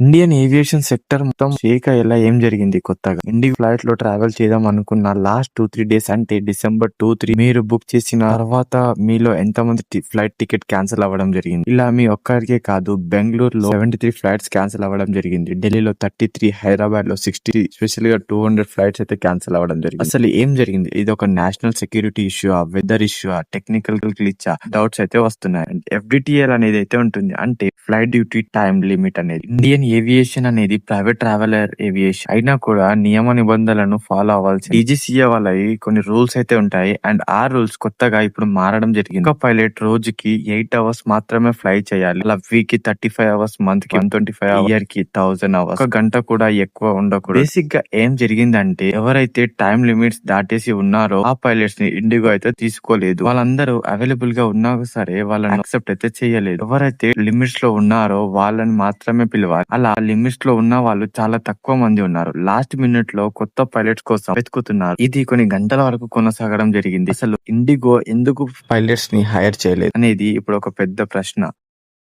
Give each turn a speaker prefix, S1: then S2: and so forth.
S1: Indian aviation sector మొత్తం షేక్ అయ్యేలా ఏం జరిగింది కొత్తగా? ఇండిగో ఫ్లైట్ లో ట్రావెల్ చేద్దాం అనుకున్న లాస్ట్ 2-3 డేస్ అంటే డిసెంబర్ 2-3 మీరు బుక్ చేసిన తర్వాత మీలో ఎంతమంది ఫ్లైట్ టికెట్ క్యాన్సిల్ అవ్వడం జరిగింది? ఇలా మీ ఒక్కరికే కాదు, బెంగళూరులో 73 ఫ్లైట్స్ క్యాన్సిల్ అవ్వడం జరిగింది. ఢిల్లీలో 33, హైదరాబాద్ లో 60, స్పెషల్ గా 200 ఫ్లైట్స్ అయితే క్యాన్సిల్ అవ్వడం జరిగింది. అసలు ఏం జరిగింది? ఇది ఒక national security issue, weather issue, technical glitch, doubts అయితే వస్తున్నాయి. ఎఫ్డిటిఎల్ అనేది అయితే ఉంటుంది, అంటే ఫ్లైట్ డ్యూటీ టైం లిమిట్ అనేది. ఇండియన్ ఏవియేషన్ అనేది ప్రైవేట్ ట్రావెలర్ ఏవియేషన్ అయినా కూడా నియమ నిబంధనలను ఫాలో అవ్వాల్సి. డీజీసీఏ వాళ్ళవి కొన్ని రూల్స్ అయితే ఉంటాయి, అండ్ ఆ రూల్స్ కొత్తగా ఇప్పుడు మారడం జరిగింది. ఒక పైలట్ రోజుకి 8 అవర్స్ మాత్రమే ఫ్లై చేయాలి. అలా వీక్ కి 35 అవర్స్, మంత్ కి 125, ఇయర్ కి 1000 అవర్స్. ఒక గంట కూడా ఎక్కువ ఉండకూడదు. బేసిక్ గా ఏం జరిగిందంటే, ఎవరైతే టైం లిమిట్స్ దాటేసి ఉన్నారో ఆ పైలట్స్ ని ఇండిగో అయితే తీసుకోలేదు. వాళ్ళందరూ అవైలబుల్ గా ఉన్నా సరే వాళ్ళని యాక్సెప్ట్ అయితే చేయలేదు. ఎవరైతే లిమిట్స్ లో ఉన్నారో వాళ్ళని మాత్రమే పిలవాలి. అలా లిమిట్స్ లో ఉన్న వాళ్ళు చాలా తక్కువ మంది ఉన్నారు. లాస్ట్ మినిట్ లో కొత్త పైలట్స్ కోసం వెతుకుతున్నారు. ఇది కొన్ని గంటల వరకు కొనసాగడం జరిగింది. అసలు ఇండిగో ఎందుకు పైలట్స్ ని హైర్ చేయలేదు అనేది ఇప్పుడు ఒక పెద్ద ప్రశ్న.